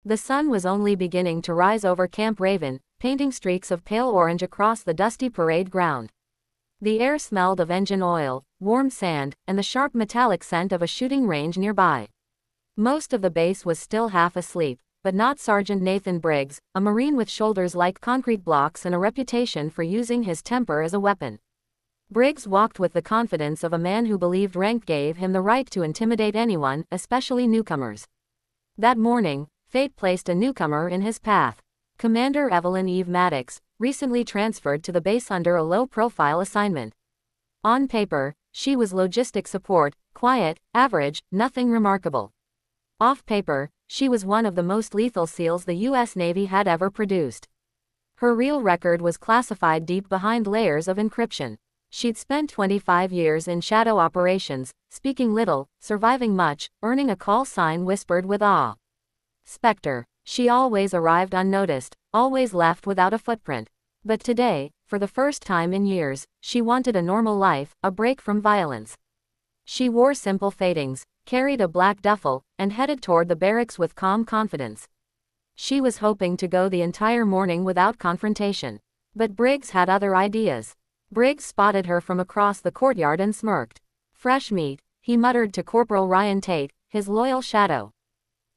The sun was only beginning to rise over Camp Raven, painting streaks of pale orange across the dusty parade ground. The air smelled of engine oil, warm sand, and the sharp metallic scent of a shooting range nearby. Most of the base was still half asleep, but not Sergeant Nathan Briggs, a Marine with shoulders like concrete blocks and a reputation for using his temper as a weapon. Briggs walked with the confidence of a man who believed rank gave him the right to intimidate anyone, especially newcomers. That morning, fate placed a newcomer in his path. Commander Evelyn Eve Maddox, recently transferred to the base under a low-profile assignment. On paper, she was logistic support, quiet, average, nothing remarkable. Off paper, she was one of the most lethal SEALs the U.S. Navy had ever produced. Her real record was classified deep behind layers of encryption. She'd spent 25 years in shadow operations, speaking little, surviving much, earning a call sign whispered with awe. Spectre. She always arrived unnoticed, always left without a footprint. But today, for the first time in years, she wanted a normal life, a break from violence. She wore simple fadings, carried a black duffel, and headed toward the barracks with calm confidence. She was hoping to go the entire morning without confrontation. But Briggs had other ideas. Briggs spotted her from across the courtyard and smirked. "Fresh meat," he muttered to Corporal Ryan Tate, his loyal shadow.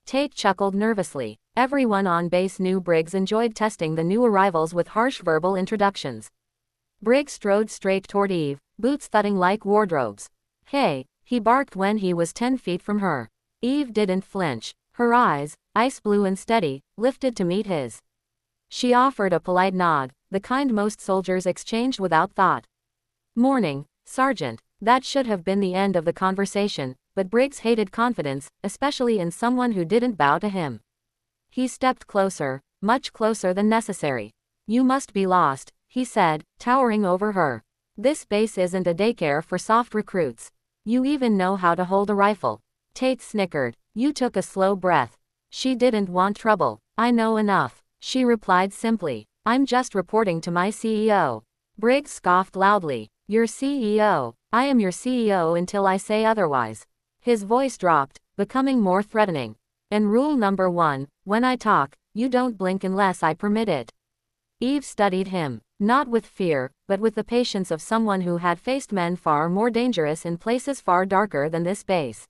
Tate chuckled nervously. Everyone on base knew Briggs enjoyed testing the new arrivals with harsh verbal introductions. Briggs strode straight toward Eve, boots thudding like wardrobes. "Hey," he barked when he was 10 feet from her. Eve didn't flinch. Her eyes, ice blue and steady, lifted to meet his. She offered a polite nod, the kind most soldiers exchanged without thought. "Morning, Sergeant." That should have been the end of the conversation, but Briggs hated confidence, especially in someone who didn't bow to him. He stepped closer, much closer than necessary. "You must be lost," he said, towering over her. "This base isn't a daycare for soft recruits. You even know how to hold a rifle." Tate snickered. You took a slow breath. She didn't want trouble. "I know enough," she replied simply. "I'm just reporting to my CEO." Briggs scoffed loudly. "Your CEO? I am your CEO until I say otherwise." His voice dropped, becoming more threatening. "And rule number 1, when I talk, you don't blink unless I permit it." Eve studied him, not with fear, but with the patience of someone who had faced men far more dangerous in places far darker than this base.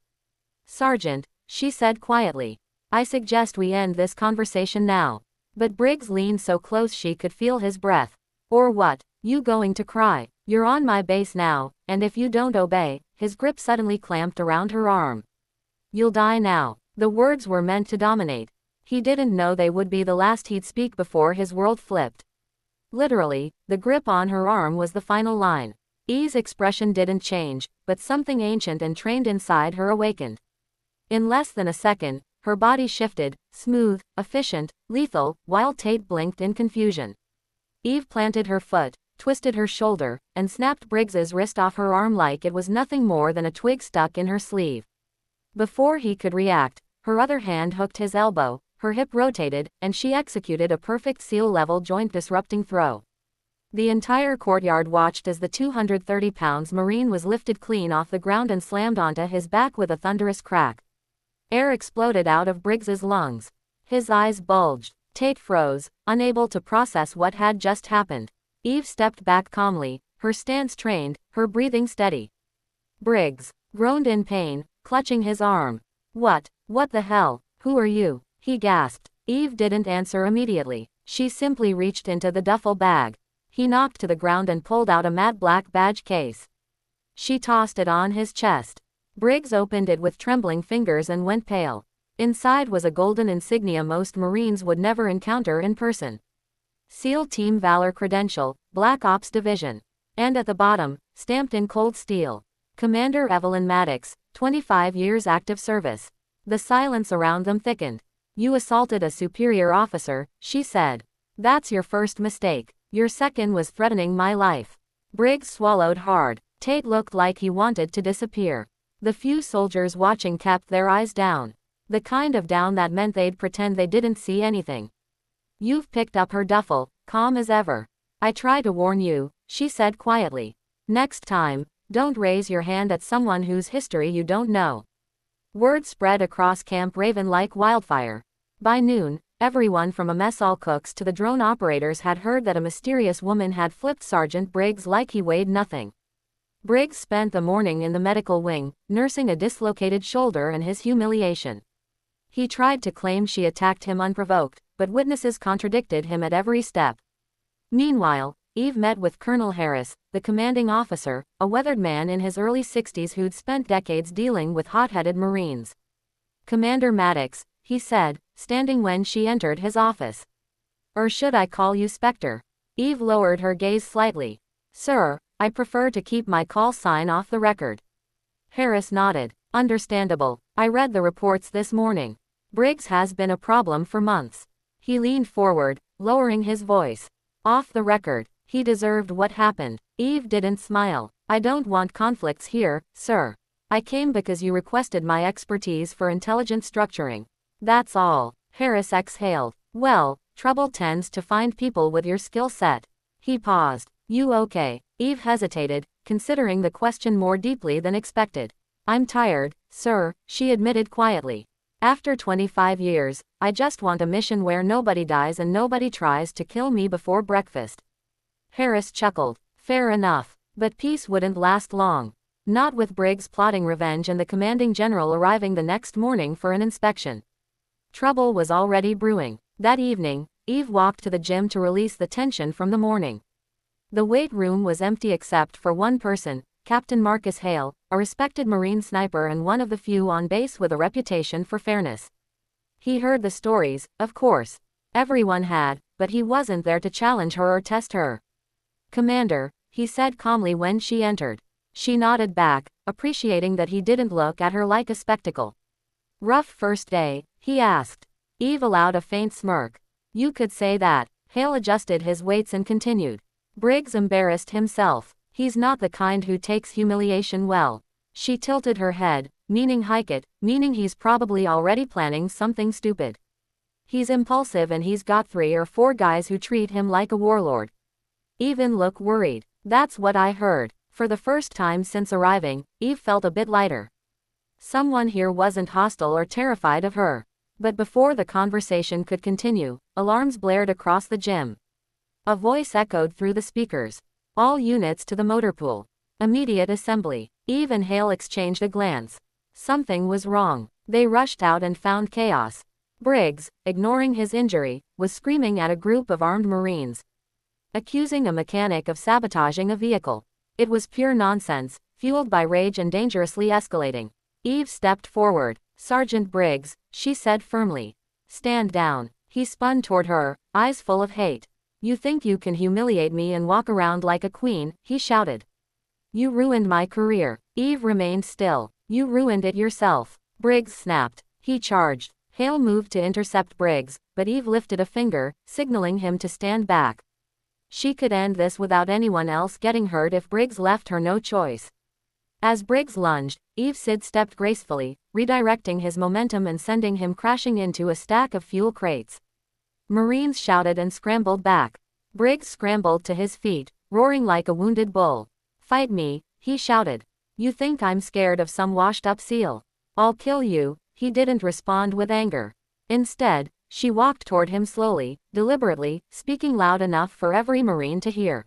"Sergeant," she said quietly, "I suggest we end this conversation now." But Briggs leaned so close she could feel his breath. "Or what? You going to cry? You're on my base now, and if you don't obey," his grip suddenly clamped around her arm. "You'll die now." The words were meant to dominate. He didn't know they would be the last he'd speak before his world flipped. Literally, the grip on her arm was the final line. Eve's expression didn't change, but something ancient and trained inside her awakened. In less than a second, her body shifted, smooth, efficient, lethal, while Tate blinked in confusion. Eve planted her foot, twisted her shoulder, and snapped Briggs's wrist off her arm like it was nothing more than a twig stuck in her sleeve. Before he could react, her other hand hooked his elbow, her hip rotated, and she executed a perfect SEAL-level joint-disrupting throw. The entire courtyard watched as the 230-pound Marine was lifted clean off the ground and slammed onto his back with a thunderous crack. Air exploded out of Briggs's lungs. His eyes bulged. Tate froze, unable to process what had just happened. Eve stepped back calmly, her stance trained, her breathing steady. Briggs groaned in pain, clutching his arm. What the hell? Who are you?" he gasped. Eve didn't answer immediately. She simply reached into the duffel bag. He knocked to the ground and pulled out a matte black badge case. She tossed it on his chest. Briggs opened it with trembling fingers and went pale. Inside was a golden insignia most Marines would never encounter in person. SEAL Team Valor Credential, Black Ops Division. And at the bottom, stamped in cold steel, Commander Evelyn Maddox, 25 years active service. The silence around them thickened. "You assaulted a superior officer," she said. "That's your first mistake. Your second was threatening my life." Briggs swallowed hard. Tate looked like he wanted to disappear. The few soldiers watching kept their eyes down. The kind of down that meant they'd pretend they didn't see anything. "You've picked up her duffel," calm as ever. "I try to warn you," she said quietly. "Next time, don't raise your hand at someone whose history you don't know." Word spread across Camp Raven like wildfire. By noon, everyone from a mess hall cooks to the drone operators had heard that a mysterious woman had flipped Sergeant Briggs like he weighed nothing. Briggs spent the morning in the medical wing, nursing a dislocated shoulder and his humiliation. He tried to claim she attacked him unprovoked, but witnesses contradicted him at every step. Meanwhile, Eve met with Colonel Harris, the commanding officer, a weathered man in his early 60s who'd spent decades dealing with hot-headed Marines. "Commander Maddox," he said, standing when she entered his office. "Or should I call you Spectre?" Eve lowered her gaze slightly. "Sir, I prefer to keep my call sign off the record." Harris nodded. "Understandable. I read the reports this morning. Briggs has been a problem for months." He leaned forward, lowering his voice. "Off the record, he deserved what happened." Eve didn't smile. "I don't want conflicts here, sir. I came because you requested my expertise for intelligence structuring. That's all." Harris exhaled. "Well, trouble tends to find people with your skill set." He paused. "You okay?" Eve hesitated, considering the question more deeply than expected. "I'm tired, sir," she admitted quietly. "After 25 years, I just want a mission where nobody dies and nobody tries to kill me before breakfast." Harris chuckled. "Fair enough. But peace wouldn't last long. Not with Briggs plotting revenge and the commanding general arriving the next morning for an inspection." Trouble was already brewing. That evening, Eve walked to the gym to release the tension from the morning. The weight room was empty except for one person, Captain Marcus Hale, a respected Marine sniper and one of the few on base with a reputation for fairness. He heard the stories, of course. Everyone had, but he wasn't there to challenge her or test her. "Commander," he said calmly when she entered. She nodded back, appreciating that he didn't look at her like a spectacle. "Rough first day?" he asked. Eve allowed a faint smirk. "You could say that." Hale adjusted his weights and continued. "Briggs embarrassed himself. He's not the kind who takes humiliation well." She tilted her head, meaning hike it, meaning he's probably already planning something stupid. "He's impulsive and he's got 3 or 4 guys who treat him like a warlord." Even look worried. "That's what I heard." For the first time since arriving, Eve felt a bit lighter. Someone here wasn't hostile or terrified of her. But before the conversation could continue, alarms blared across the gym. A voice echoed through the speakers. "All units to the motor pool. Immediate assembly." Eve and Hale exchanged a glance. Something was wrong. They rushed out and found chaos. Briggs, ignoring his injury, was screaming at a group of armed Marines, accusing a mechanic of sabotaging a vehicle. It was pure nonsense, fueled by rage and dangerously escalating. Eve stepped forward. "Sergeant Briggs," she said firmly. "Stand down." He spun toward her, eyes full of hate. "You think you can humiliate me and walk around like a queen," he shouted. "You ruined my career." Eve remained still. "You ruined it yourself." Briggs snapped. He charged. Hale moved to intercept Briggs, but Eve lifted a finger, signaling him to stand back. She could end this without anyone else getting hurt if Briggs left her no choice. As Briggs lunged, Eve sidestepped gracefully, redirecting his momentum and sending him crashing into a stack of fuel crates. Marines shouted and scrambled back. Briggs scrambled to his feet, roaring like a wounded bull. "Fight me," he shouted. "You think I'm scared of some washed-up SEAL? I'll kill you." He didn't respond with anger. Instead, she walked toward him slowly, deliberately, speaking loud enough for every Marine to hear.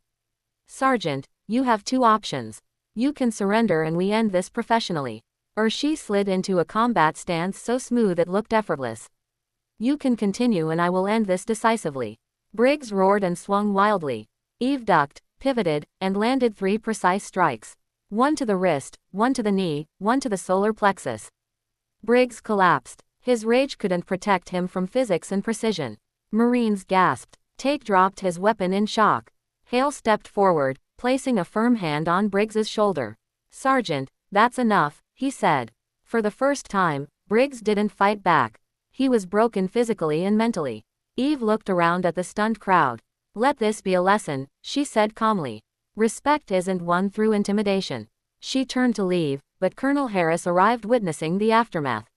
"Sergeant, you have 2 options. You can surrender and we end this professionally. Or," she slid into a combat stance so smooth it looked effortless, "you can continue and I will end this decisively." Briggs roared and swung wildly. Eve ducked, pivoted, and landed 3 precise strikes. One to the wrist, one to the knee, one to the solar plexus. Briggs collapsed. His rage couldn't protect him from physics and precision. Marines gasped. Tate dropped his weapon in shock. Hale stepped forward, placing a firm hand on Briggs's shoulder. "Sergeant, that's enough," he said. For the first time, Briggs didn't fight back. He was broken physically and mentally. Eve looked around at the stunned crowd. "Let this be a lesson," she said calmly. "Respect isn't won through intimidation." She turned to leave, but Colonel Harris arrived, witnessing the aftermath.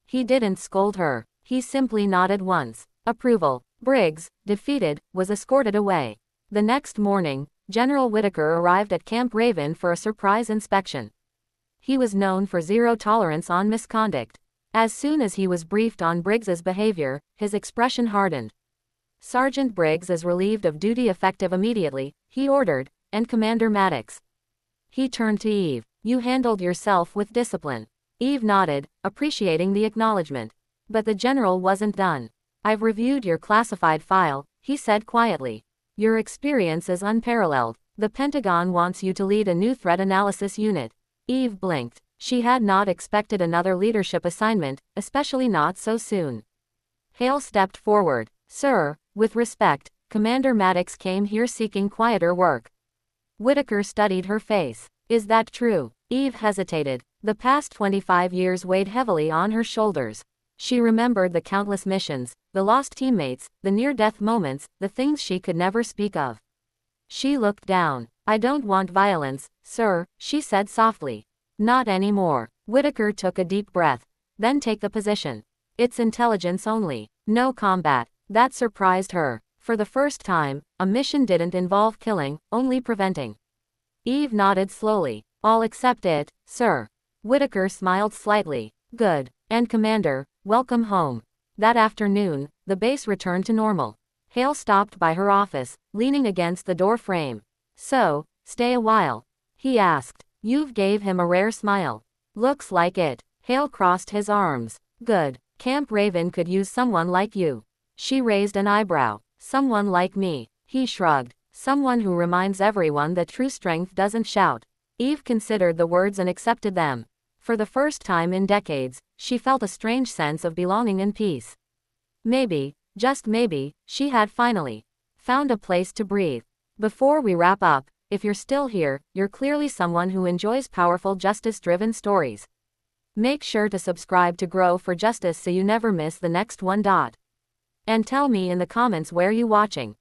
He didn't scold her. He simply nodded once. Approval. Briggs, defeated, was escorted away. The next morning, General Whitaker arrived at Camp Raven for a surprise inspection. He was known for zero tolerance on misconduct. As soon as he was briefed on Briggs's behavior, his expression hardened. Sergeant Briggs is relieved of duty effective immediately, he ordered, and Commander Maddox. He turned to Eve. You handled yourself with discipline. Eve nodded, appreciating the acknowledgement. But the general wasn't done. I've reviewed your classified file, he said quietly. Your experience is unparalleled. The Pentagon wants you to lead a new threat analysis unit. Eve blinked. She had not expected another leadership assignment, especially not so soon. Hale stepped forward. Sir, with respect, Commander Maddox came here seeking quieter work. Whitaker studied her face. Is that true? Eve hesitated. The past 25 years weighed heavily on her shoulders. She remembered the countless missions, the lost teammates, the near-death moments, the things she could never speak of. She looked down. I don't want violence, sir, she said softly. Not anymore. Whitaker took a deep breath. Then take the position. It's intelligence only. No combat. That surprised her. For the first time, a mission didn't involve killing, only preventing. Eve nodded slowly. I'll accept it, sir. Whitaker smiled slightly. Good. And Commander, welcome home. That afternoon, the base returned to normal. Hale stopped by her office, leaning against the door frame. So, stay a while? He asked. You've gave him a rare smile. Looks like it. Hale crossed his arms. Good. Camp Raven could use someone like you. She raised an eyebrow. Someone like me. He shrugged. Someone who reminds everyone that true strength doesn't shout. Eve considered the words and accepted them. For the first time in decades, she felt a strange sense of belonging and peace. Maybe, just maybe, she had finally found a place to breathe. Before we wrap up, if you're still here, you're clearly someone who enjoys powerful justice-driven stories. Make sure to subscribe to Grow for Justice so you never miss the next one. And tell me in the comments where you watching.